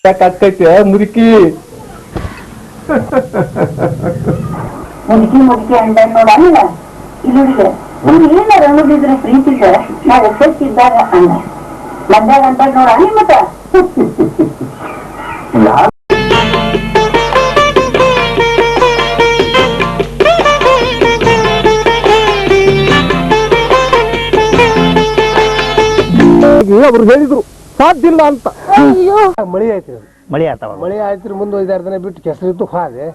ಯಾಕೈತಿ ಮುದುಕಿ ಮುದುಕಿ ಮುದುಕಿ ಅಂಡ ನೋಡಲ್ಲ ಇಲ್ಲಿಗೆ ನಿಮ್ಗೆ ಏನಾರ ಅನ್ನೋದಿದ್ರೆ ಪ್ರೀತಿಗೆ ನಾವು ಒಪ್ಪಿದ್ದಾಗ ಅಣ್ಣ ಬಂದಾಗ ಅಂತ ನೋಡ ಮತ್ತ ಅವ್ರು ಹೇಳಿದ್ರು ಸಾಧ್ಯ ಇಲ್ಲ ಅಂತ. ಮಳಿ ಆಯ್ತು, ಮಳಿ ಆತಾವ. ಮಳಿ ಆಯ್ತು. ಮುಂದೆ 5-6 ದಿನ ಬಿಟ್ಟು ಕೆಸರಿದ್ದು ಹಾದೆ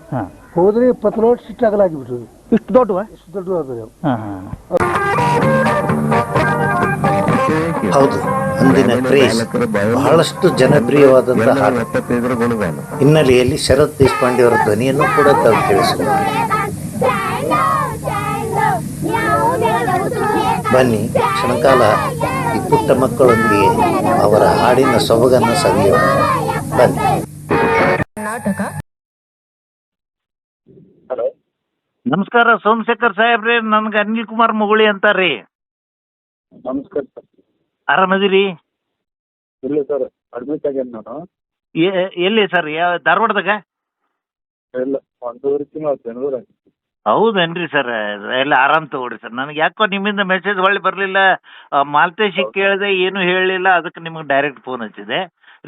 ಹೋದ್ರೆ 20 ನೋಟ್ ಇಷ್ಟು ಅಗಲಾಗಿಬಿಟ್ರು. ಇಷ್ಟು ದೊಡ್ಡವ? ಇಷ್ಟು ದೊಡ್ಡ ಅದು. ಹೌದು, ಅಂದಿನ ಕ್ರೇಜ್ ಬಹಳಷ್ಟು ಜನಪ್ರಿಯವಾದಂತಹ ಹಾಡು. ಹಿನ್ನೆಲೆಯಲ್ಲಿ ಶರತ್ ದೇಶಪಾಂಡೆ ಅವರ ಧ್ವನಿಯನ್ನು ಕೂಡ ತಾವು ಕೇಳಿಸಿದ್ರು. ಬನ್ನಿ ಕ್ಷಣಕಾಲ ಈ ಪುಟ್ಟ ಮಕ್ಕಳೊಂದಿಗೆ ಅವರ ಹಾಡಿನ ಸೊಬಗನ್ನು ಸವಿಯೋಣ. ಬನ್ನಿ. ನಮಸ್ಕಾರ ಸೋಮಶೇಖರ್ ಸಾಹೇಬ್ರಿ, ನನ್ಗೆ ಅನಿಲ್ ಕುಮಾರ್ ಮುಗುಳಿ ಅಂತಾರ್ರಿ. ನಮಸ್ಕಾರ ಸರ್. ಆರಾಮದಿರಿ? ಇಲ್ಲ ಸರ್, ಅಡ್ಮಿಟ್ ಆಗ್ಯಾನ ನಾನು. ಎಲ್ಲಿ ಸರ್? ಯಾವ ಧಾರವಾಡದಾಗ? ಇಲ್ಲ, 1.5 ತಿಂಗಳು ಬೆಂಗಳೂರಾಗ. ಹೌದೇನ್ರಿ ಸರ್? ಎಲ್ಲ ಆರಾಮ್ ತಗೊಳ್ರಿ ಸರ್. ನನಗೆ ಯಾಕೋ ನಿಮ್ಮಿಂದ ಮೆಸೇಜ್ ಹೊಳ್ಳಿ ಬರಲಿಲ್ಲ. ಮಾಲ್ತೇಶಿಗೆ ಕೇಳಿದೆ, ಏನು ಹೇಳಲಿಲ್ಲ. ಅದಕ್ಕೆ ನಿಮಗೆ ಡೈರೆಕ್ಟ್ ಫೋನ್ ಹಚ್ಚಿದೆ.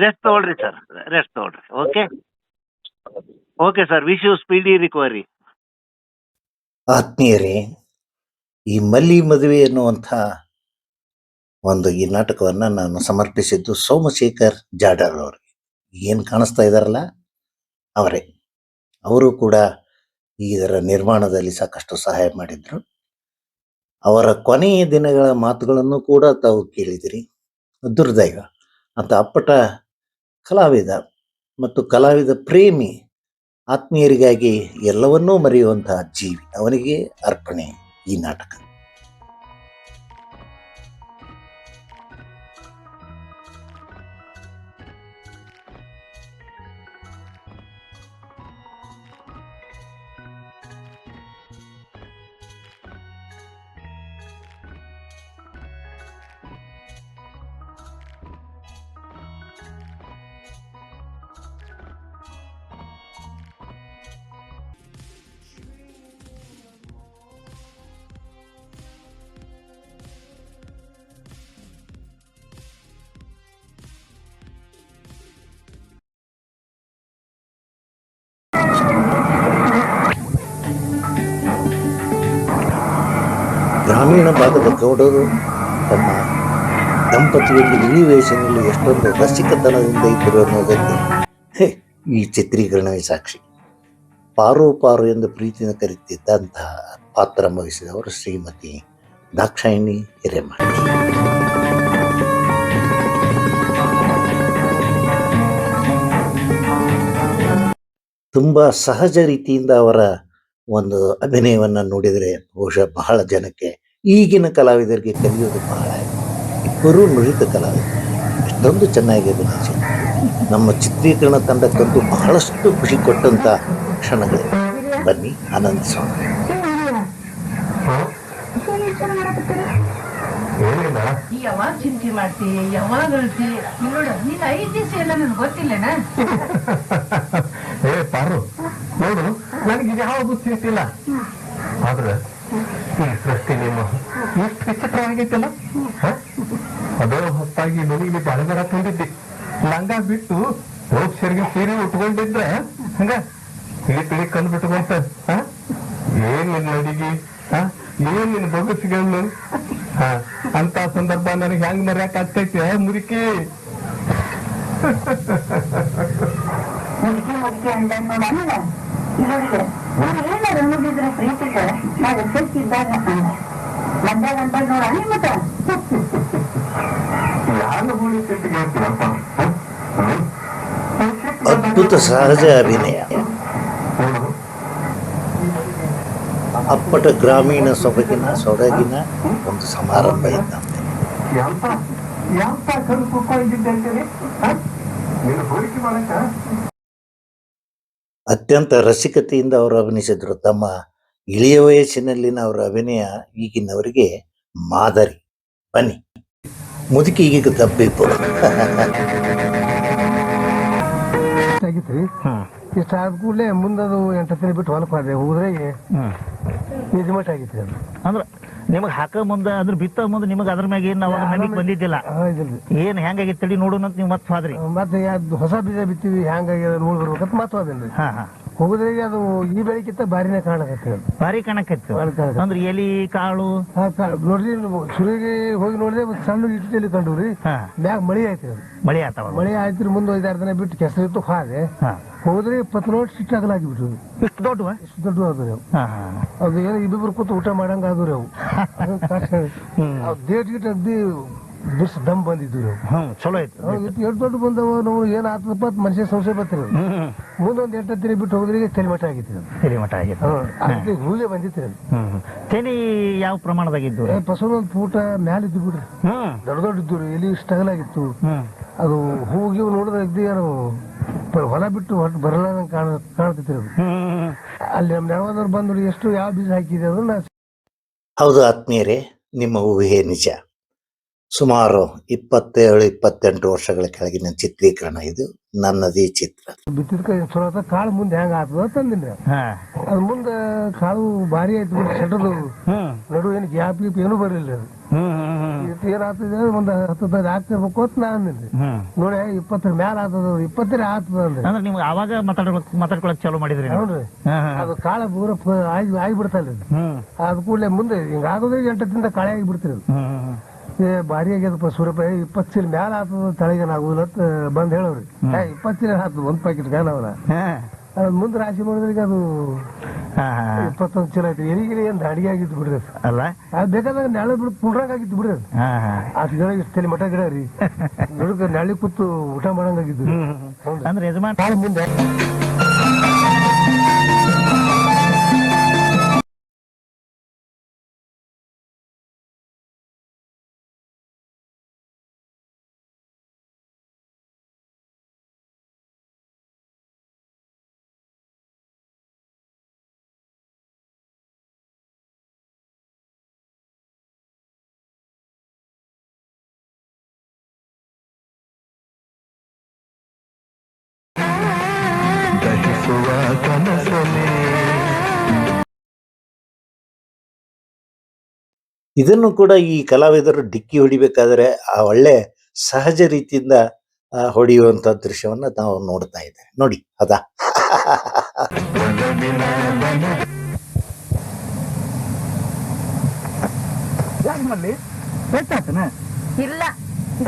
ರೆಸ್ಟ್ ತಗೊಳ್ರಿ ಸರ್, ರೆಸ್ಟ್ ತಗೊಳ್ರಿ. Okay okay sir, wish you speedy recovery. ಆತ್ಮೀಯರೇ, ಈ ಮಲ್ಲಿ ಮದುವೆ ಎನ್ನುವಂಥ ಈ ನಾಟಕವನ್ನು ನಾನು ಸಮರ್ಪಿಸಿದ್ದು ಸೋಮಶೇಖರ್ ಜಾಡರ್ ಅವರಿಗೆ. ಏನು ಕಾಣಿಸ್ತಾ ಇದ್ದಾರಲ್ಲ ಅವರೇ. ಅವರು ಕೂಡ ಇದರ ನಿರ್ಮಾಣದಲ್ಲಿ ಸಾಕಷ್ಟು ಸಹಾಯ ಮಾಡಿದ್ರು. ಅವರ ಕೊನೆಯ ದಿನಗಳ ಮಾತುಗಳನ್ನು ಕೂಡ ತಾವು ಕೇಳಿದಿರಿ. ದುರ್ದೈವ ಅಂತ ಅಪ್ಪಟ ಕಲಾವಿದ ಮತ್ತು ಕಲಾವಿದ ಪ್ರೇಮಿ, ಆತ್ಮೀಯರಿಗಾಗಿ ಎಲ್ಲವನ್ನೂ ಮರೆಯುವಂತಹ ಜೀವಿ, ಅವನಿಗೆ ಅರ್ಪಣೆ ಈ ನಾಟಕ. ಗ್ರಾಮೀಣ ಭಾಗದ ಗೌಡರು ತಮ್ಮ ದಂಪತಿಯಲ್ಲಿ ಈ ವಯಸ್ಸಿನಲ್ಲಿ ಎಷ್ಟೊಂದು ರಸಿಕತನದಿಂದ ಇದ್ದರು ಅನ್ನೋದಕ್ಕೆ ಈ ಚಿತ್ರೀಕರಣವೇ ಸಾಕ್ಷಿ. ಪಾರು ಪಾರು ಎಂದು ಪ್ರೀತಿಯಿಂದ ಕರೆಯುತ್ತಿದ್ದಂತಹ ಪಾತ್ರ ವಹಿಸಿದವರು ಶ್ರೀಮತಿ ದಾಕ್ಷಾಯಿಣಿ ಹಿರೇಮಠ. ತುಂಬ ಸಹಜ ರೀತಿಯಿಂದ ಅವರ ಅಭಿನಯವನ್ನು ನೋಡಿದರೆ ಬಹುಶಃ ಬಹಳ ಜನಕ್ಕೆ, ಈಗಿನ ಕಲಾವಿದರಿಗೆ ಕಲಿಯೋದು ಬಹಳ. ಇಬ್ಬರೂ ನುರಿತ ಕಲಾವಿದರು, ಎಷ್ಟೊಂದು ಚೆನ್ನಾಗಿ ಅಭಿನಯಿಸಿದರು. ನಮ್ಮ ಚಿತ್ರೀಕರಣ ತಂಡಕ್ಕಂತೂ ಬಹಳಷ್ಟು ಖುಷಿ ಕೊಟ್ಟಂಥ ಕ್ಷಣಗಳು. ಬನ್ನಿ ಆನಂದಿಸೋಣ. ಯಾವಾಗ ಚಿಂತೆ ಮಾಡ್ತಿ, ಯಾವಾಗ ಅಳ್ತಿ ನೋಡ. ನೀನ್ 5 ದಿವಸ ಎಲ್ಲ ನನ್ಗೆ ಗೊತ್ತಿಲ್ಲನ. ಪಾರು ನೋಡು, ನನಗೆ ಯಾವ ಬುದ್ಧಿ ಇರ್ತಿಲ್ಲ. ಆದ್ರೆ ಈ ಸೃಷ್ಟಿ ನಿಮ್ಮ ಎಷ್ಟು ವಿಚಿತ್ರವಾಗಿತ್ತಲ್ಲ. ಅದೋ ಹೊತ್ತಾಗಿ ನನಗೆ ಬಡಗರ ತುಂಬಿದ್ದೆ. ಲಂಗ ಬಿಟ್ಟು ಹೋಗ್ಸರಿಗೆ ಸೀರೆ ಉಟ್ಕೊಂಡಿದ್ರೆ ಹಂಗ ತಿಳಿ ಕಂಡು ಬಿಟ್ಕೊಂತ. ಏನ್ ನಿನ್ ನಡಿಗೆ, ಏನ್ ನಿನ್ ಬೊಗಸಿಗಳನ್ನು. ಅಂತ ಸಂದರ್ಭ ನನಗೆ ಹೆಂಗ್ ಮರ್ಯಾಕ ಆಗ್ತೈತಿ ಮುದುಕಿ. ಮುದುಕಿ ಮುದುಕಿ ಅಂಡ ನೋಡಲ್ಲ ಇಲ್ಲಿಗೆ ನಿಮ್ಗೆ ಏನಾರ ಅನ್ನೋದಿದ್ರೆ ಪ್ರೀತಿಗೆ ನಾವು ಒಪ್ಪಿದ್ದಾಗ ಅಣ್ಣ ಬಂದಾಗ ಅಂತ ನೋಡ ಮತ್ತ ಅದ್ಭುತ ಸಹಜ ಅಭಿನಯ, ಅಪ್ಪಟ ಗ್ರಾಮೀಣ ಸೊಗಗಿನ ಒಂದು ಸಮಾರಂಭ ಇದ್ದಂತೆ. ಅತ್ಯಂತ ರಸಿಕತೆಯಿಂದ ಅವರು ಅಭಿನಯಿಸಿದ್ರು. ತಮ್ಮ ಇಳಿಯ ವಯಸ್ಸಿನಲ್ಲಿನ ಅವರ ಅಭಿನಯ ಈಗಿನವರಿಗೆ ಮಾದರಿ. ಬನ್ನಿ, ಮುದುಕಿ ಈಗ ತಬ್ಬಿತ್ತು. ಆಗಿತ್ರಿ ಇಷ್ಟ ಆದ ಕೂಡಲೇ ಮುಂದದು 8 ದಿನ ಬಿಟ್ಟು ಹೊಲಕ್ಕೆ ಹೋದೆ. ಹೋದ್ರಾಗೆ ಯಜಮಾಟ ಆಗಿತ್ರಿ ಅದು. ಅಂದ್ರ ನಿಮಗ್ ಹಾಕ ಮುಂದ ಅದ್ರ ಬಿತ್ತ ಮುಂದ ನಿಮಗ್ ಅದ್ರ ಮ್ಯಾಗ ಏನ್ ಅವಾಗ ನಂಬಿಕೆ ಬಂದಿದ್ದಿಲ್ಲ. ಏನ್ ಹೆಂಗಾಗಿತ್ತು ತಡಿ ನೋಡೋಣ ಅಂತ ನೀವು ಮತ್ತೆ ಹೋದ್ರಿ. ಮತ್ತೆ ಹೊಸ ಬೀಜ ಬಿತ್ತೀವಿ ಹೆಂಗಾಗಿ ನೋಡಿ ಬರ್ಬೇಕಂತ ಮತ್ತೆ ಹೋದೇನ್ರಿ. ಹೋಗುದ್ರಾಗೆ ಅದು ಈ ಬೆಳಿಕಿಂತ ಬಾರಿನೇ ಕಾಣಕತ್ತಿ. ಭಾರಿ ಕಾಣಕತ್ತು ಅಂದ್ರೆ ಎಲಿ ಕಾಳು ನೋಡ್ರಿ ಸುರಿಗೆ ಹೋಗಿ ನೋಡಿದ್ರೆ ಸಣ್ಣ ಇಟ್ಟಲ್ಲಿ ಕಂಡ್ರಿ. ಮ್ಯಾಗ ಮಳಿ ಆಯ್ತು. ಮಳೆ ಆತಾವ. ಮಳೆ ಆಯ್ತು. ಮುಂದೆ 5-6 ದಿನ ಬಿಟ್ಟು ಕೆಸರಿತ್ತು ಹಾದೆ ಹೋದ್ರೆ 20 ನೋಟ್ ಸಿಟ್ಟು ಆಗಲಾಗಿಬಿಟ್ರು. ಇಷ್ಟು ದೊಡ್ಡ ಇಷ್ಟು ದೊಡ್ಡ ಆದ್ರಿ ಅವು. ಅದು ಏನೋ ಇಬ್ಬಿಬ್ರು ಕೂತು ಊಟ ಮಾಡಂಗ ಆದ್ರಿ ಅವು. ಡೇಟ್ ಗಿಟ್ ಅಗ್ದಿ ಬಿಸ್ ದಮ್ ಬಂದಿದ್ರು. ಚಲೋ ಆಯ್ತು. ಎಷ್ಟು ದೊಡ್ಡ ಬಂದವ ನಾವು ಏನ್ ಆತದಪ್ಪ ಮನುಷ್ಯ ಸಂಶಯ ಬರ್ತಿರೋದು. ಮುಂದೊಂದ್ 8 ದಿನ ಬಿಟ್ಟು ಹೋದ್ರಿಗೆ ತೆಲಿಮಠ ಆಗಿತ್ತು. ತೆಲಿಮಠ ಆಗಿತ್ತು. ಅದಕ್ಕೆ ಹೂಲೆ ಬಂದಿತ್ತು. ತೆಲಿ ಯಾವ ಪ್ರಮಾಣದಾಗಿದ್ದು? ಫಸಲೊಂದು ಪೂಟ ಮ್ಯಾಲ ಇದ್ದು ಬಿಡ್ರಿ. ದೊಡ್ಡ ದೊಡ್ಡ ಇದ್ದು ಎಲಿ ಇಷ್ಟಾಗಲಾಗಿತ್ತು. ಅದು ಹೂಗಿ ನೋಡಿದ್ರೆ ಅಗ್ದಿ ಏನು ಹೊಲ ಬಿಟ್ಟು ಹೊಟ್ಟು ಬರಲ್ಲ ಕಾಣ್ತೈತಿ ಅದು. ಅಲ್ಲಿ ನಮ್ ನೆರವಾದವ್ರು ಬಂದ್ರು ಎಷ್ಟು ಯಾವ ಬೀಜ ಹಾಕಿದೆ ಅದನ್ನ. ಹೌದು ಆತ್ಮೀಯರೇ, ನಿಮ್ಮ ಊಹೆ ನಿಜ. ಸುಮಾರು 27-28 ವರ್ಷಗಳ ಕೆಳಗಿನ ಚಿತ್ರೀಕರಣ ಇದು. ನನ್ನದೇ ಚಿತ್ರ. ಬಿತ್ತಿದ ಚಲೋ ಕಾಳು ಮುಂದೆ ಹೆಂಗ ಆತದ ತಂದಿನ ಅದ್ ಮುಂದೆ ಕಾಳು ಭಾರಿ ಆಯ್ತು. ಶೆಟದು ನಡು ಏನು ಗ್ಯಾಪ್ ಗೀಪ್ ಏನು ಬರಲಿಲ್ಲ. ಅದು ಏನಾಗ್ತದೆ ಒಂದ್ 10 ಆಗ್ತಿರ್ಬೇಕು ಅಂತ ನಾ ಅಂದಿದ್ದೆ. ನೋಡಿ 20 ಮ್ಯಾಲ ಆತದ 20 ಆತದ ಅಂದ್ರೆ ನಿಮ್ಗೆ ಅವಾಗ ಮಾತಾಡ್ಕೊಳಕ್ ಚಾಲೂ ಮಾಡಿದ್ರಿ. ನೋಡ್ರಿ ಅದು ಕಾಳ ಪೂರ ಆಗಿಬಿಡ್ತಲ್ಲ. ಅದ್ ಕೂಡಲೇ ಮುಂದೆ ಹಿಂಗ ಆಗೋದ್ರೆ 8 ದಿನದ ಕಾಳೆ ಆಗಿಬಿಡ್ತೀರಿ. ಭಾರಿ ಆಗ್ಯದಪ್ಪ ಸೂರ್ಯಪಾಯಿ 20 ಚೀಲ ಮ್ಯಾಲ ಆತದ ತಳಗೇನ ಆಗುದಿಲ್ಲ ಅಂತ ಬಂದ್ ಹೇಳವ್ರಿ. 20 ಚೀಲ ಆತದ 1 ಪ್ಯಾಕೆಟ್ ಕಾಣವ್ರ. ಮುಂದೆ ರಾಶಿ ಮಾಡಿದ್ರಿಗೆ ಅದು 21 ಚೀಲ ಆಯ್ತು. ಎರಿಗಿರಿ ಏನ್ ಅಡಿಗೆ ಆಗಿತ್ತು ಬಿಡ್ರಿ. ಅಲ್ಲ ಅದ್ ಬೇಕಾದಾಗ ನಾಳೆ ಬಿಡು ಕುಂಡ್ರಂಗ ಆಗಿತ್ತು ಬಿಡ್ರಿ. ಅದ್ ಗಿಡ ಇಷ್ಟಲ್ಲಿ ಮಠ ಗಿಡ ರೀ. ಗಿಡಕ್ಕೆ ನಾಳೆ ಕೂತು ಊಟ ಮಾಡಂಗಾಗಿದ್ದು. ಅಂದ್ರೆ ಯಜಮಾನ ಮುಂದೆ ಇದನ್ನು ಕೂಡ ಈ ಕಲಾವಿದರು ಡಿಕ್ಕಿ ಹೊಡಿಬೇಕಾದ್ರೆ ಆ ಒಳ್ಳೆ ಸಹಜ ರೀತಿಯಿಂದ ಹೊಡೆಯುವಂತ ದೃಶ್ಯವನ್ನ ನಾವು ನೋಡ್ತಾ ಇದ್ದೇವೆ. ನೋಡಿ ಅದಾ ಇಲ್ಲ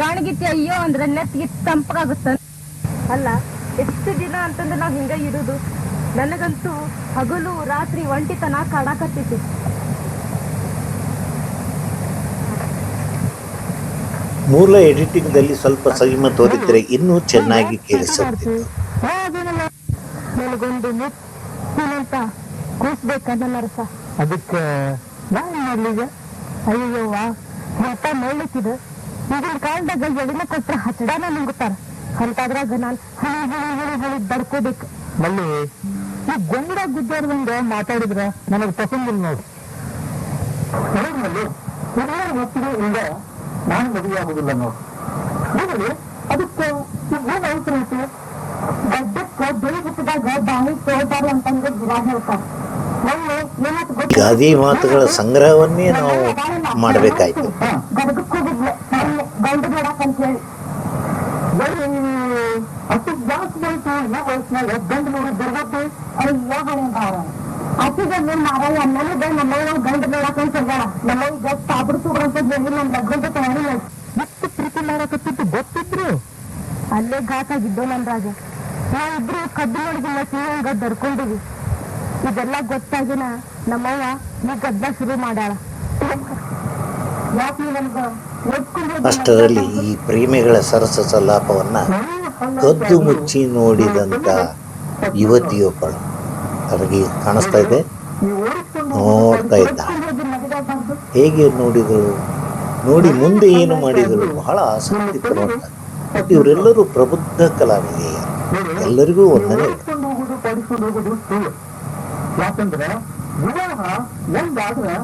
ಗಾಣಗಿತ್ತಿ ಅಯ್ಯೋ ಅಂದ್ರೆ ನೆತ್ತಿಗೆ ತಂಪಾಗುತ್ತ. ಅಲ್ಲ ಎಷ್ಟು ದಿನ ಅಂತಂದ್ರೆ ನಾವ್ ಹಿಂಗ ಇರುದು. ನನಗಂತೂ ಹಗಲು ರಾತ್ರಿ ಒಂಟಿತನ ಕಾಡಾಕತ್ತಿತ್ತು. ಮೂಲ ಎಡಿಟಿಂಗ್ ದಲ್ಲಿ ಸ್ವಲ್ಪ ಸಂಯಮ ತೋರಿದ್ರೆ ಇನ್ನೂ ಚೆನ್ನಾಗಿ ಕೇಳಿಸುತ್ತಿತ್ತು. ನನಗೊಂದು ಮುತ್ತಿನಂತ ಕೂಸ್ಬೇಕನ್ನರಸ. ಅದಕ್ಕೆ ನಾನ್ ಮಾಡ್ಲಿಗ ಅಯ್ಯವ್ವ ಅಂತ ನೋಡ್ಲಿಕ್ಕಿದೆ. ಈಗಿನ ಕಾಲದಾಗ ಎಣ್ಣೆ ಕೊಟ್ರೆ ಹಚ್ಚಡಾನ ನುಂಗುತ್ತಾರ. ಅಂತದ್ರಾಗ ನಾನ್ ಹಳಿ ಬಡ್ಕೋಬೇಕು. ಮಲ್ಲಿ ಈ ಗೊಂಡ ಗುದ್ದಾಡ್ದಂಗ ಮಾತಾಡಿದ್ರ ನನಗೆ ಪಸಂದಿಲ್ಲ ನೋಡಿ. ಹೊತ್ತಿಗೆ ನಾನು ಮದುವೆ ಆಗುದಿಲ್ಲ ನೋಡಿ. ಅದಕ್ಕೆ ಅವಸರ ಐತಿ. ಗಡ್ಡಕ್ಕೆ ಬೆಳಿ ಹುಟ್ಟಿದಾಗ ಬಾಯಿ ತೋಳ್ತಾರೆ ಅಂತಂದ್ರೆ ಗಿಡ ಹೇಳ್ತಾರೆ. ಗಾದೆ ಮಾತುಗಳ ಸಂಗ್ರಹವನ್ನೇ ನಾವು ಮಾಡಬೇಕಾಯ್ತು. ಗದಗಕ್ಕೆ ಹೋಗಿದ್ಲು ಗಂಡು ನೋಡಕ್ಕಂತ ಹೇಳಿ. ಅಷ್ಟು ಜಾಸ್ತಿ ಆಯ್ತು. ಯಾವ ವಯಸ್ಸಿನಾಗ ಗಂಡು ನೋಡಿ ಬರ್ಬೇಕು. ಅಯ್ಯೋ ಹಣೆಗಾರ ಅತಿಗೆ ಮಾರಾಯ ನನಗ ನಮ್ಮವ್ವ ಗಂಡು ನೋಡಕ್ಕಂತ ಹೋಗ್ಯಾಳ. ನಮ್ಮವ್ವ ಗಟ್ಟ ಆಬಿಡ್ಸುಗ್ರಂತ ಹೇಳಿ ನನ್ ಗಂಡ ತಗೊಂಡಿಲ್ಲ. ಎಷ್ಟು ಪ್ರೀತಿ ಮಾಡಕತ್ತಿತ್ತು ಗೊತ್ತಿದ್ರು. ಅಲ್ಲೇ ಘಾಟ್ ಆಗಿದ್ದೋ ನನ್ರಾಗ. ನಾವಿಬ್ರು ಕದ್ದು ನೋಡಿದಿಲ್ಲ ಹಂಗ ದರ್ಕೊಂಡಿವಿ. ಇದೆಲ್ಲ ಗೊತ್ತಾಗಿನ ನಮ್ಮವ್ವ ನೀ ಗದ್ದ ಶುರು ಮಾಡ್ಯಾಳ. ಯಾಕೆ ನಮ್ಗ ಅಷ್ಟರಲ್ಲಿ ಈ ಪ್ರೇಮಿಗಳ ಸರಸ ಸಲ್ಲಾಪವನ್ನ ಕದ್ದು ಮುಚ್ಚಿ ನೋಡಿದಂತ ಯುವತಿಯೊಬ್ಬಳು ಅವರಿಗೆ ಕಾಣಿಸ್ತಾ ಇದೆ, ನೋಡ್ತಾ ಇದ್ದ. ಹೇಗೆ ನೋಡಿದಳು, ನೋಡಿ ಮುಂದೆ ಏನು ಮಾಡಿದಳು, ಬಹಳ ಆಸಕ್ತಿ ತರುವಂತ. ಬಟ್ ಇವರೆಲ್ಲರೂ ಪ್ರಬುದ್ಧ ಕಲಾವಿದೆಯರು, ಎಲ್ಲರಿಗೂ ಒಂದನೇ. ಯಾಕಂದ್ರೆ ವಿವಾಹ ಒಂದಾದ್ರೆ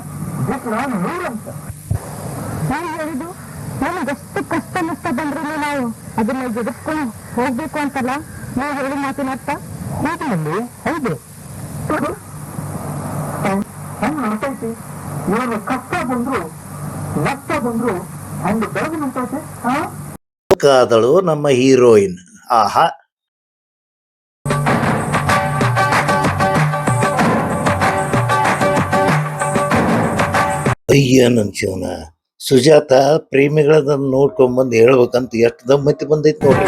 ನೂರಂತ. ನಾನು ಹೇಳಿದ್ದು ನಮಗೆಷ್ಟು ಕಷ್ಟ ನಷ್ಟ ಬಂದ್ರು ನಾವು ಅದನ್ನ ಎದುರಿಸ್ಕೊಂಡು ಹೋಗ್ಬೇಕು ಅಂತಲ್ಲ. ನೀವು ಹೇಳಿ ಮಾತಿನ ಅರ್ಥ ಹೌದು ಹೌದು ಅರ್ಥ ಐತಿ. ಇವಾಗ ಕಷ್ಟ ಬಂದ್ರು ನಷ್ಟ ಬಂದ್ರು ಒಂದು ಬೆಳಗ್ಗೆ ನಿಂತೈತೆ. ಆದಳು ನಮ್ಮ ಹೀರೋಯಿನ್. ಆಹಾ, ಅಯ್ಯ ನನ್ ಜೀವನ. ಸುಜಾತ ಪ್ರೇಮಿಗಳದನ್ನ ನೋಡ್ಕೊಂಡ್ಬಂದು ಹೇಳ್ಬೇಕಂತ ಎಷ್ಟು ದಮ್ಮತಿ ಬಂದೈತಿ ನೋಡ್ರಿ.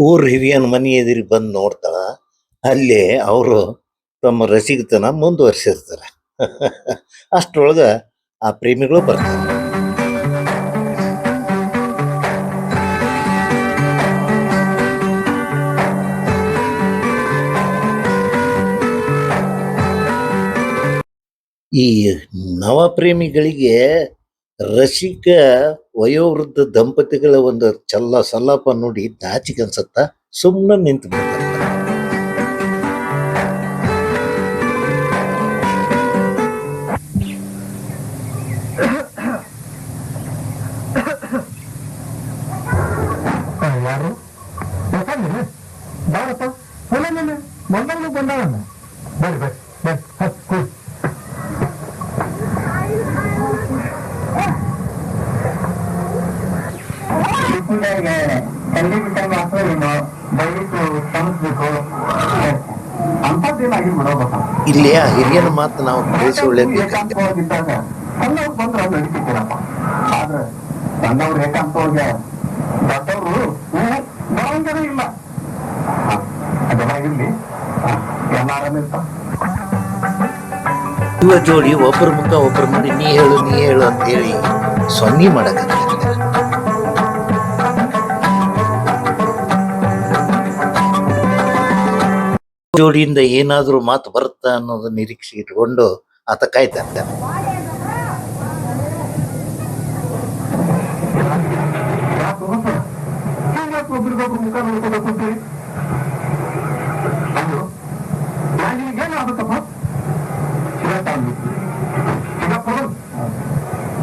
ಊರ್ ಹಿರಿಯನ ಮನೆ ಎದುರಿಗೆ ಬಂದು ನೋಡ್ತಾಳ. ಅಲ್ಲೇ ಅವರು ತಮ್ಮ ರಸಿಕತನ ಮುಂದುವರ್ಸಿರ್ತಾರ. ಅಷ್ಟ್ರೊಳಗ ಆ ಪ್ರೇಮಿಗಳು ಬರ್ತಾರೆ. ಈ ನವ ಪ್ರೇಮಿಗಳಿಗೆ ರಸಿಕ ವಯೋವೃದ್ಧ ದಂಪತಿಗಳ ಒಂದು ಸಲ್ಲಾಪ ನೋಡಿ ನಾಚಿಕೆ ಅನ್ಸತ್ತ, ಸುಮ್ಮನೆ ನಿಂತು ಬಿಡ್ತಾರೆ. ಯಾರು ಬಾರಪ್ಪ, ಮೊದಲು ಬಂದವನ್ನ ಬರ್ರಿ ಬರ್ರಿ ಬರ್ರಿ ಹತ್ತು ಕಲ್ಲಿ ಬಿಟ್ಟ ಮಾತ್ರ ಏನು ದಯವಿಟ್ಟು ಕ್ಷಮಿಸ್ಬೇಕು ಅಂತದ್ದೇನಾಗಿ ಬಿಡೋಬೇಕ. ಇಲ್ಲಿ ಆ ಹಿರಿಯನ ಮಾತು ನಾವು ಕೇಳಿಸಿಕೊಳ್ಳೇಬೇಕು. ಏಕಾಂತವಾಗಿದ್ದಾಗ ಸಣ್ಣವ್ರು ಬಂದ್ರೆ ಅದು ನಡೀತಿದ್ದೀರಪ್ಪ. ಆದ್ರೆ ಸಣ್ಣವ್ರು ಏಕಾಂತವಾಗಿ ದೊಡ್ಡವರು ಬರಂಗನೇ ಇಲ್ಲ. ಅದನ್ನಾಗಿರ್ಲಿ, ಎಲ್ಲ ಆರಾಮಿರ್ತ. ಯುವ ಜೋಡಿ ಒಬ್ಬರ ಮುಖ ಒಬ್ಬರು ನೋಡಿ ನೀ ಹೇಳು ಅಂತ ಹೇಳಿ ಸೊನ್ನಿ ಮಾಡಕ ಜೋಡಿಯಿಂದ ಏನಾದ್ರೂ ಮಾತು ಬರುತ್ತಾ ಅನ್ನೋದು ನಿರೀಕ್ಷೆ ಇಟ್ಕೊಂಡು ಆತ ಕಾಯ್ತಾ ಇರ್ತಾನೆ. ಒಬ್ರಿಗೊಬ್ರು ಮುಖ ನೋಡ್ಕೋಬೇಕು. ಏನಾಗುತ್ತಪ್ಪ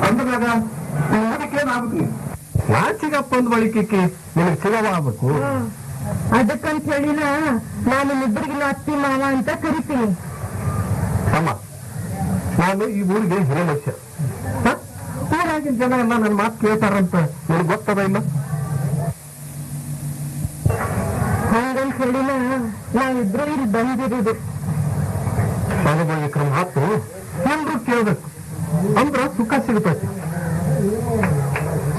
ಅಂದಾಗ ಅದಕ್ಕೇನಾಗುತ್ತೆ? ನಾಚಿಗಪ್ಪ ಒಂದು ಬಳಿಕೆ ನಿನಗೆ ಸಿಗವ ಆಗ್ಬೇಕು. ಅದಕ್ಕಂತ ಹೇಳಿನ ನಾನು ಇಬ್ಬರಿಗಿನ ಅತ್ತಿ ಮಾವ ಅಂತ ಕರಿತೀನಿ. ಅಮ್ಮ, ನಾನು ಈ ಊರಿಗೆ ಹಿರಿಯ ಮನುಷ್ಯ. ಊರಾಗಿನ ಜನ ಎಲ್ಲ ನನ್ನ ಮಾತು ಕೇಳ್ತಾರಂತ ನಿನಗೆ ಗೊತ್ತದ ಇಲ್ಲ? ಹಂಗಂತ ಹೇಳಿನ ನಾವಿಬ್ರು ಇಲ್ಲಿ ಬಂದಿರೋದು. ಸಾರ್ವಜನಿಕರ ಮಾತು ಎಲ್ರು ಕೇಳ್ಬೇಕು, ಅಂದ್ರ ಸುಖ ಸಿಗ್ತೈತಿ.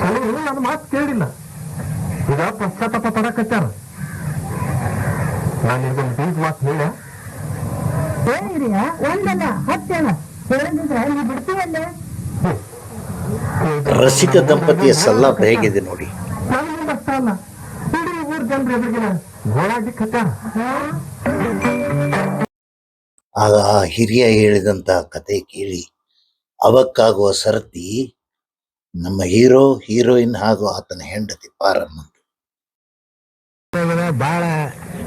ಕೆಲವರು ನನ್ನ ಮಾತು ಕೇಳಿಲ್ಲ, ಈಗ ಪಶ್ಚಾತ್ತಾಪ ಪಡಕತ್ತಾರ. ನಾನು ನಿಮ್ಗೊಂದು ಬೀಜ ಮಾತು ಹೇಳ ಹೇಳಿರಿಯ ಒಂದಲ್ಲ 10 ಜನ ಹೇಳಿದ್ರೆ ನೀವು ಬಿಡ್ತೀವಲ್ಲೇ. ರಸಿಕ ದಂಪತಿಯ ಸಲ್ಲಾಪ ಹೇಗಿದೆ ನೋಡಿ. ನನಗೆ ಅಷ್ಟ ಅಲ್ಲ, ಇಡೀ ಊರ್ ಜನರು ಎದುರಿಗಿನ ಗೋಳಾಗಿ ಕತ್ತಾರ. ಆಗ ಆ ಹಿರಿಯ ಹೇಳಿದಂತ ಕತೆ ಕೇಳಿ ಅವಕ್ಕಾಗುವ ಸರತಿ ನಮ್ಮ ಹೀರೋಯಿನ್ ಹಾಗೂ ಆತನ ಹೆಂಡತಿ ಪಾರಮ್ಮ. ಬಹಳ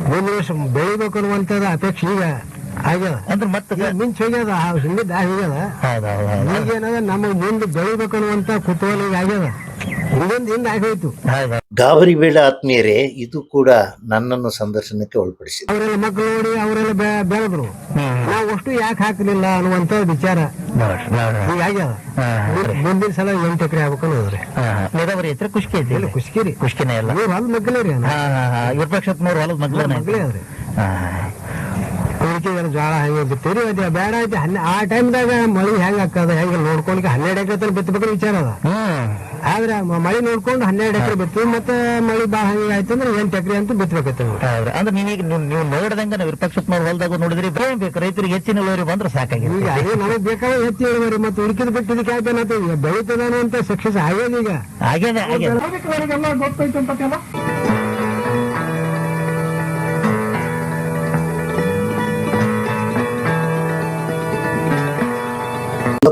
ಮುಂದಿನ ವರ್ಷ ಬೆಳಿಬೇಕು ಅನ್ನುವಂಥದ್ದು ಅಪೇಕ್ಷೆ ಈಗ ಆಗ್ಯದ. ಅಂದ್ರೆ ಮತ್ತೆ ಮಿಂಚ್ ಹೋಗ್ಯದ, ಹಿಂದಿದ್ದ ಹೋಗ್ಯದ. ಈಗೇನದ ನಮಗೆ ಮುಂದೆ ಬೆಳಿಬೇಕು ಅನ್ನುವಂತ ಕುತೂಹಲ ಈಗ ಆಗ್ಯದ. ಹಿಂದಿಂದ ಆಗೋಯ್ತು. ಗಾಬರಿ ಬೇಡ ಆತ್ಮೀಯರೇ, ಇದು ಕೂಡ ನನ್ನನ್ನು ಸಂದರ್ಶನಕ್ಕೆ ಒಳಪಡಿಸಿದೆ. ಅವರೆಲ್ಲ ಮಕ್ಕಳು ನೋಡಿ ಅವರೆಲ್ಲ ಬೆಳೆದ್ರು, ನಾವು ಅಷ್ಟು ಯಾಕೆ ಹಾಕಲಿಲ್ಲ ಅನ್ನುವಂತ ವಿಚಾರ ಈಗ ಆಗ್ಯದ. ಮುಂದಿನ ಸಲ 8 ಎಕರೆ ಆಗ್ಬೇಕು ಅನ್ನೋದ್ರಿ. ನೀರಾವರಿ ಹತ್ರ ಖುಷ್ಕಿ ಐತಿ. ಖುಷ್ಕಿರಿ ಖುಷ್ಕಿನೇ ಎಲ್ಲ ಹೊಲದ ಮಗ್ಗಲೇ ರೀ. ವಿಪಕ್ಷತ್ನವ್ರು ಹೊಲದ ಮಗ್ಗಲೇ ಅದ್ರಿ. ಉಳಿಕೆಲ್ಲ ಜೋಳ ಹೆಂಗ ಬಿತ್ತೀರಿ, ಅದೇ ಬೇಡ ಐತಿ. ಆ ಟೈಮ್ದಾಗ ಮಳಿ ಹೆಂಗ ಹಾಕದ ಹೆಂಗ ನೋಡ್ಕೊಂಡು 12 ಎಕರೆ ತನಕ ಬಿತ್ತಬೇಕ್ರ ವಿಚಾರ ಅದ. ಆದ್ರೆ ಮಳಿ ನೋಡ್ಕೊಂಡು 12 ಎಕರೆ ಬಿತ್ತೀವಿ, ಮತ್ತೆ ಮಳಿ ಬಾ ಹಂಗ ಆಯ್ತು ಅಂದ್ರೆ 8 ಎಕರೆ ಅಂತ ಬಿತ್ತಬೇಕೈತೆ. ಅಂದ್ರೆ ನೀವೀಗ ನೀವು ನೋಡಿದಂಗ ವಿಪಕ್ಷತ್ನವ್ರು ಹೊಲದಾಗ ನೋಡಿದ್ರಿ ಬೇಕು, ರೈತರಿಗೆ ಹೆಚ್ಚಿನ ಇಳುವರಿ ಬಂದ್ರೆ ಸಾಕಾಗಿದೆ. ಈಗ ಅದೇ ನಮಗೆ ಬೇಕಾದ್ರೆ ಹೆಚ್ಚು ಇಳುವರಿ, ಮತ್ತೆ ಉಳಿಕೆದ ಬಿಟ್ಟಿದ್ದಕ್ಕೆ ಯಾಕೇನಾಯ್ತು ಈಗ ಬೆಳೀತದಾನು ಅಂತ ಸಕ್ಸಸ್ ಆಗ್ಯದ. ಈಗ ಆಗ್ಯದ ಗೊತ್ತೈತೆ ಅಂತ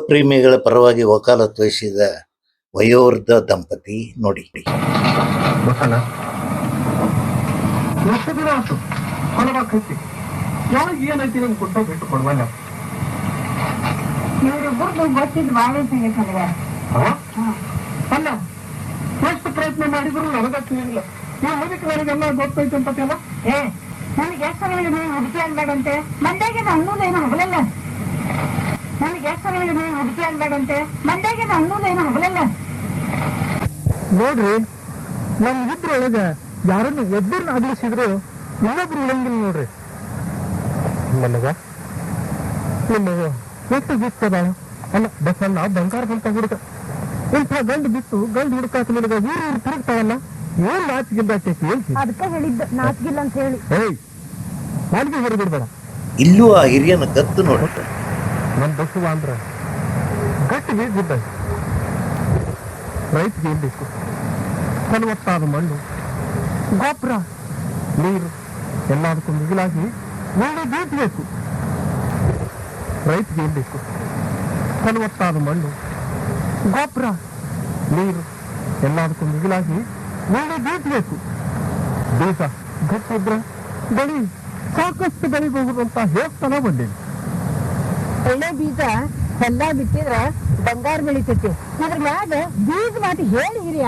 ಪ್ರೇಮಿಗಳ ಪರವಾಗಿ ವಕಾಲತ್ತು ವಹಿಸಿದ ವಯೋವೃದ್ಧ ದಂಪತಿ ನೋಡಿ. ಎಷ್ಟು ದಿನ ಆಯ್ತು ಹೊಲವಾಕೈತಿ, ಯಾವಾಗ ಏನೈತಿ ನಮ್ಗೆ ಕೊಟ್ಟ ಬಿಟ್ಟು ಕೊಡುವಲ್ಲ. ಇವರಿಬ್ಬರದು ಗೊತ್ತಿದ್ದು ಬಾಳೆ ತೆಗಿತಾರೆ. ಅಲ್ಲ ಎಷ್ಟು ಪ್ರಯತ್ನ ಮಾಡಿದ್ರು ನನಗ ತಿಳಿಯಿಲ್ಲ. ಈ ಮುದುಕಿ ನನಗೆಲ್ಲ ಗೊತ್ತೈತೆ ಅಂತಲ್ಲ. ನನಗೆ ಎಷ್ಟು ಸಮಯಕ್ಕೆ ನೀವು ಹುಡುಕಿ ಅನ್ಬೇಡಂತೆ ಮಂದ್ಯಾಗೆ ಅನ್ನೋದೇನು ಹಗಲಲ್ಲ. ನನಗೆ ಎಷ್ಟು ಸಮಯಕ್ಕೆ ನೀವು ಹುಡುಕಿ ಅನ್ಬೇಡಂತೆ ಮಂದ್ಯಾಗೆ ಅನ್ನೋದೇನು ಹಗಲಲ್ಲ. ನೋಡ್ರಿ, ನಮ್ ಇದ್ರೊಳಗ ಯಾರನ್ನು ಒಬ್ಬರನ್ನ ಅಗಲಿಸಿದ್ರು ಇನ್ನೊಬ್ರು ಉಳಂಗಿಲ್ಲ ನೋಡ್ರಿ. ನನಗ ನಿಮ್ಮಗ ಎಷ್ಟು ಬಿತ್ತದ ಅಲ್ಲ ಬಸಣ್ಣ ಬಂಗಾರ ಬಂತ ಹುಡುಕ. ಇಂಥ ಗಂಡು ಬಿತ್ತು ಗಂಡು ಹುಡುಕಾಕ ನಿನಗ ಊರು ತಿರುಗ್ತಾವಲ್ಲ, ಏನ್ ನಾಚಿಗಿದ್ದಾಕೈತಿ ಹೇಳ್ತೀನಿ. ಅದಕ್ಕೆ ಹೇಳಿದ್ದ ನಾಚಿಗಿಲ್ಲ ಅಂತ ಹೇಳಿ. ಏಯ್ ನಾಲ್ಗೆ ಹೊರಬಿಡ್ಬೇಡ. ಇಲ್ಲೂ ಆ ಹಿರಿಯನ ಗತ್ತು ನೋಡುತ್ತೆ. ನಮ್ ಬಸವ ಅಂದ್ರ ಗಟ್ಟಿ ಬೀಳ್ಬಿದ್ದ. ರೈತಗೆ ಏನ್ ಬೇಕು? ಫಲವತ್ತಾದ ಮಣ್ಣು, ಗೊಬ್ಬರ, ನೀರು ಎಲ್ಲದಕ್ಕೂ ಮಿಗಿಲಾಗಿ ಒಳ್ಳೆ ಬೀಜ ಬೇಕು. ರೈತಗೆ ಏನ್ ಬೇಕು? ಫಲವತ್ತಾದ ಮಣ್ಣು, ಗೊಬ್ಬರ, ನೀರು ಎಲ್ಲದಕ್ಕೂ ಮಿಗಿಲಾಗಿ ಒಳ್ಳೆ ಬೀಜ ಬೇಕು. ಬೀಜ ಗಟ್ಟಿದ್ರೆ ಬೆಳಿ ಸಾಕಷ್ಟು ಬೆಳಿಬಹುದು ಅಂತ ಹೇಳ್ತಾನೆ ಬಂದೀನಿ. ಒಳ್ಳೆ ಬೀಜ ಹೊಲ ಬಿತ್ತಿದ್ರ ಬಂಗಾರ ಬೆಳಿತೈತಿ. ಇದ್ರ ಮ್ಯಾಗ ಬೀಜ ಮಾತು ಹೇಳಿ ಹಿರಿಯ.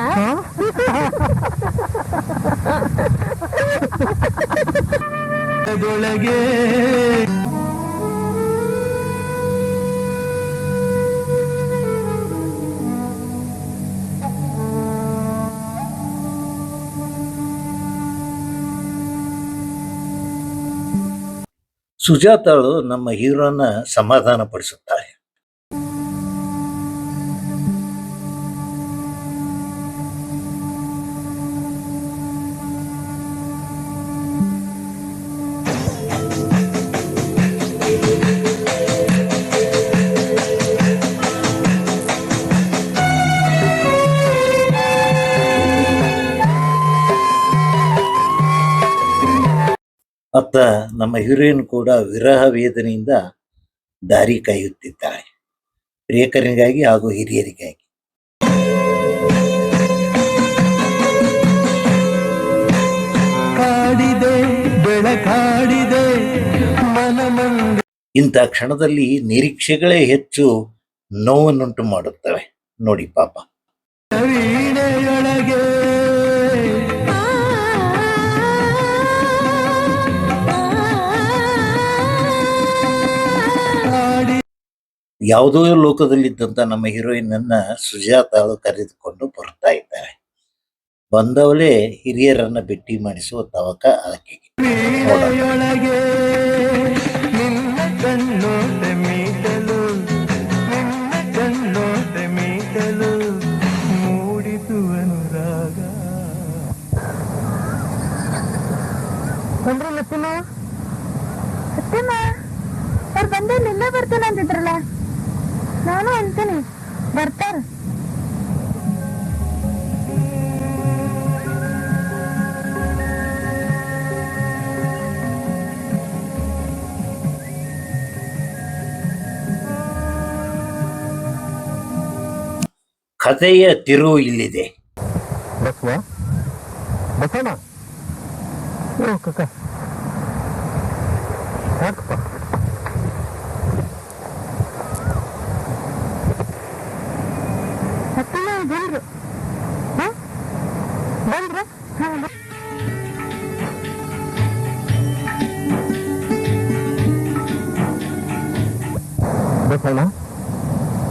ಅದೊಳಗೆ ಸುಜಾತಾಳು ನಮ್ಮ ಹೀರೋನ ಸಮಾಧಾನ ಪಡಿಸುತ್ತಾಳೆ. ಅತ್ತ ನಮ್ಮ ಹೀರೋಯಿನ್ ಕೂಡ ವಿರಹ ವೇದನೆಯಿಂದ ದಾರಿ ಕಾಯುತ್ತಿದ್ದಾಳೆ, ಪ್ರಿಯಕರನಿಗಾಗಿ ಹಾಗೂ ಹಿರಿಯರಿಗಾಗಿ. ಇಂಥ ಕ್ಷಣದಲ್ಲಿ ನಿರೀಕ್ಷೆಗಳೇ ಹೆಚ್ಚು ನೋವನ್ನುಂಟು ಮಾಡುತ್ತವೆ ನೋಡಿ ಪಾಪ. ಯಾವುದೋ ಲೋಕದಲ್ಲಿದ್ದಂತ ನಮ್ಮ ಹೀರೋಯಿನ್ ಅನ್ನ ಸುಜಾತಾಳು ಕರೆದುಕೊಂಡು ಬರ್ತಾ ಇದ್ದಾರೆ. ಬಂದವಳೇ ಹಿರಿಯರನ್ನ ಭೇಟಿ ಮಾಡಿಸುವ ತವಕ ಆಕೆಗೆ. ಅವ್ರು ಬಂದೇ ನಿನ್ನೆ ಬರ್ತೇನೆ ಅಂತಿದ್ರಲ್ಲ, ನಾನು ಅಂತೀನಿ ಬರ್ತಾರ. ಕಥೆಯ ತಿರುವು ಇಲ್ಲಿದೆ. ಬಸವ ಬಸಣ್ಣ ಕಕ್ಕ ಯಾಕಪ್ಪ ಬಂದ್ರು ಬಂದ್ರ ಬಸಣ್ಣ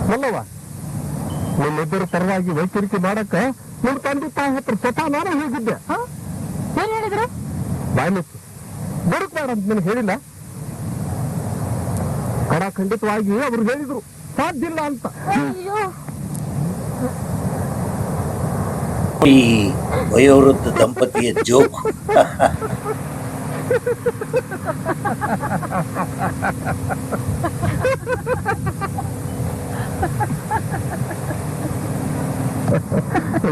ಮಲ್ಲವ್ವ, ನಿಮ್ಮಿಬ್ಬರ ಪರವಾಗಿ ವೈದ್ಯರಿಕೆ ಮಾಡಕ್ಕ ನಿಮ್ ತಂದೆ ತಾಯಿ ಹತ್ರ ಸ್ವತಃ ನಾನು ಹೋಗಿದ್ದೆ. ಏನ್ ಹೇಳಿದ್ರು? ಬಾಯ್ಲಿತ್ತು ಬದುಕ್ಬೇಡ ಅಂತ ನಿನಗೆ ಹೇಳಿಲ್ಲ. ಖಂಡಿತವಾಗಿ ಅವ್ರು ಹೇಳಿದ್ರು ಸಾಧ್ಯ ಇಲ್ಲ ಅಂತ. ಅಯ್ಯೋ, ಈ ವಯೋವೃದ್ಧ ದಂಪತಿಯ ಜೋಕು.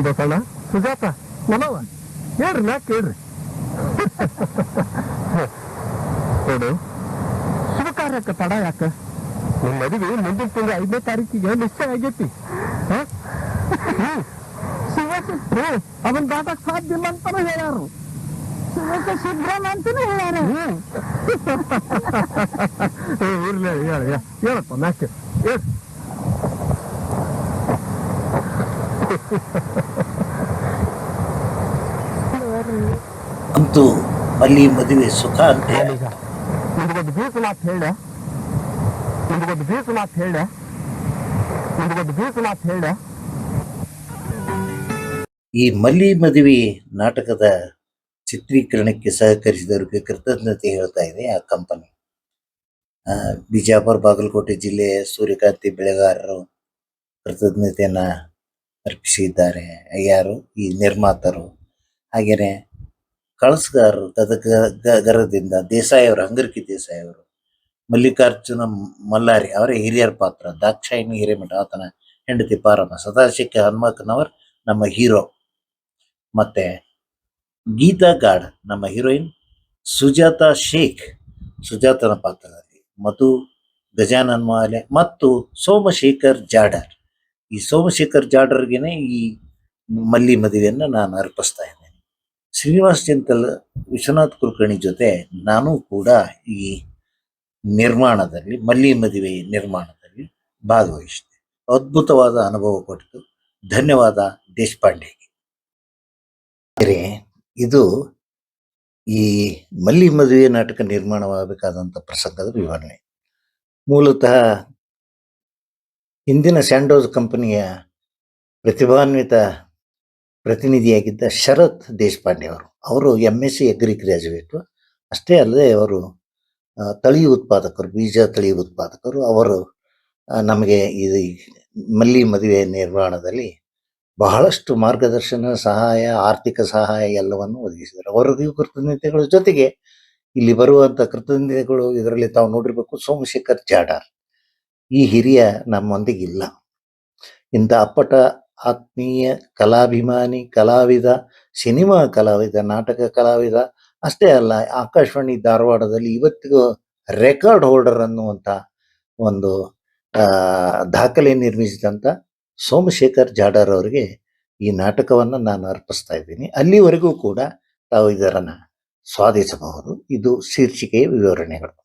ಬಸಣ್ಣ ಸುಜಾತ ಮನವ ಹೇಳ್ರಿ ನಾ ಕೇಳ್ರಿ. ನೋಡು, ಶುಭ ಕಾರ್ಯಕ್ಕೆ ತಡ ಯಾಕ? ನಿಮ್ ಮದುವೆ ಮುಂದಿನ ತಿಂಗಳು 5ನೇ ತಾರೀಕಿಗೆ ನಿಶ್ಚಯ ಆಗೈತಿ. ಅವನ್ ದಾಟಕ್ ಸಾಧ್ಯ ಇಲ್ಲ ಅಂತಾನು ಹೇಳ್ಯಾರು. ಶುಭ್ರನ ಅಂತಾನು ಹೇಳ್ಯಾರ. ಇರ್ಲಿ ಹೇಳಪ್ಪ ನಾಕೆ ಹೇಳ ಅಂತೂ ಅಲ್ಲಿ ಮದುವೆ ಸುಖ ಅಂತ ನಿಮಗೊಂದು ಬೀಸು ಮಾತು ಹೇಳ ನಿಮಗೊಂದು ಬೀಸು ಮಾತು ಹೇಳ ನಿಮಗೊಂದು ಬೀಸು ಮಾತು ಹೇಳ ಈ ಮಲ್ಲಿ ಮದುವೆ ನಾಟಕದ ಚಿತ್ರೀಕರಣಕ್ಕೆ ಸಹಕರಿಸಿದವರಿಗೆ ಕೃತಜ್ಞತೆ ಹೇಳ್ತಾ ಇದೆ ಆ ಕಂಪನಿ. ಬಿಜಾಪುರ ಬಾಗಲಕೋಟೆ ಜಿಲ್ಲೆಯ ಸೂರ್ಯಕಾಂತಿ ಬೆಳೆಗಾರರು ಕೃತಜ್ಞತೆಯನ್ನ ಅರ್ಪಿಸಿದ್ದಾರೆ. ಯಾರು? ಈ ನಿರ್ಮಾತರು. ಹಾಗೇನೆ ಕಳಸಗಾರರು ಗದಗದಿಂದ ದೇಸಾಯಿ ಅವರು, ಅಂಗರ್ಕಿ ದೇಸಾಯಿ ಅವರು, ಮಲ್ಲಿಕಾರ್ಜುನ ಮಲ್ಲಾರಿ ಅವರೇ ಹಿರಿಯರ ಪಾತ್ರ, ದಾಕ್ಷಾಯಿಣಿ ಹಿರೇಮಠ ಆತನ ಹೆಂಡತಿ ಪಾರಮ್ಮ, ಸದಾಶಿವ ಹನುಮಕ್ಕನವರ್ ನಮ್ಮ ಹೀರೋ, ಮತ್ತೆ ಗೀತಾ ಗಾಡ್ ನಮ್ಮ ಹೀರೋಯಿನ್, ಸುಜಾತಾ ಶೇಖ್ ಸುಜಾತನ ಪಾತ್ರದಲ್ಲಿ, ಮಧು ಗಜಾನನ್ ಮಾಲೆ ಮತ್ತು ಸೋಮಶೇಖರ್ ಜಾಡರ್. ಈ ಸೋಮಶೇಖರ್ ಜಾಡರ್ಗೆನೆ ಈ ಮಲ್ಲಿ ಮದುವೆಯನ್ನು ನಾನು ಅರ್ಪಿಸ್ತಾ ಇದ್ದೇನೆ. ಶ್ರೀನಿವಾಸ್ ಚಿಂತಲ್, ವಿಶ್ವನಾಥ್ ಕುಲಕರ್ಣಿ ಜೊತೆ ನಾನು ಕೂಡ ಈ ನಿರ್ಮಾಣದಲ್ಲಿ, ಮಲ್ಲಿ ಮದುವೆ ನಿರ್ಮಾಣದಲ್ಲಿ ಭಾಗವಹಿಸಿದೆ. ಅದ್ಭುತವಾದ ಅನುಭವ ಕೊಟ್ಟಿತು. ಧನ್ಯವಾದ ದೇಶಪಾಂಡೆಗೆ. ಇದು ಈ ಮಲ್ಲಿ ಮದುವೆ ನಾಟಕ ನಿರ್ಮಾಣವಾಗಬೇಕಾದಂಥ ಪ್ರಸಂಗದ ವಿವರಣೆ. ಮೂಲತಃ ಹಿಂದಿನ ಸ್ಯಾಂಡೋಸ್ ಕಂಪನಿಯ ಪ್ರತಿಭಾನ್ವಿತ ಪ್ರತಿನಿಧಿಯಾಗಿದ್ದ ಶರತ್ ದೇಶಪಾಂಡೆ ಅವರು MSc ಅಗ್ರಿ ಗ್ರ್ಯಾಜುಯೇಟು. ಅಷ್ಟೇ ಅಲ್ಲದೆ ಅವರು ತಳಿ ಉತ್ಪಾದಕರು, ಬೀಜ ತಳಿ ಉತ್ಪಾದಕರು. ಅವರು ನಮಗೆ ಇದು ಮಲ್ಲಿ ಮದುವೆ ನಿರ್ಮಾಣದಲ್ಲಿ ಬಹಳಷ್ಟು ಮಾರ್ಗದರ್ಶನ, ಸಹಾಯ, ಆರ್ಥಿಕ ಸಹಾಯ ಎಲ್ಲವನ್ನು ಒದಗಿಸಿದರು. ಅವರಿಗೂ ಕೃತಜ್ಞತೆಗಳ ಜೊತೆಗೆ ಇಲ್ಲಿ ಬರುವಂಥ ಕೃತಜ್ಞತೆಗಳು ಇದರಲ್ಲಿ ತಾವು ನೋಡಿರ್ಬೇಕು. ಸೋಮಶೇಖರ್ ಜಾಡರ್ ಈ ಹಿರಿಯ ನಮ್ಮೊಂದಿಗಿಲ್ಲ. ಇಂಥ ಅಪ್ಪಟ ಆತ್ಮೀಯ ಕಲಾಭಿಮಾನಿ, ಕಲಾವಿದ, ಸಿನಿಮಾ ಕಲಾವಿದ, ನಾಟಕ ಕಲಾವಿದ ಅಷ್ಟೇ ಅಲ್ಲ, ಆಕಾಶವಾಣಿ ಧಾರವಾಡದಲ್ಲಿ ಇವತ್ತಿಗೂ ರೆಕಾರ್ಡ್ ಹೋಲ್ಡರ್ ಅನ್ನುವಂಥ ಒಂದು ದಾಖಲೆ ನಿರ್ಮಿಸಿದಂಥ ಸೋಮಶೇಖರ್ ಜಾಡರ್ ಅವರಿಗೆ ಈ ನಾಟಕವನ್ನು ನಾನು ಅರ್ಪಿಸ್ತಾ ಇದ್ದೀನಿ. ಅಲ್ಲಿವರೆಗೂ ಕೂಡ ತಾವು ಇದರನ್ನು ಸ್ವಾದಿಸಬಹುದು. ಇದು ಶೀರ್ಷಿಕೆಯ ವಿವರಣೆಗಳು.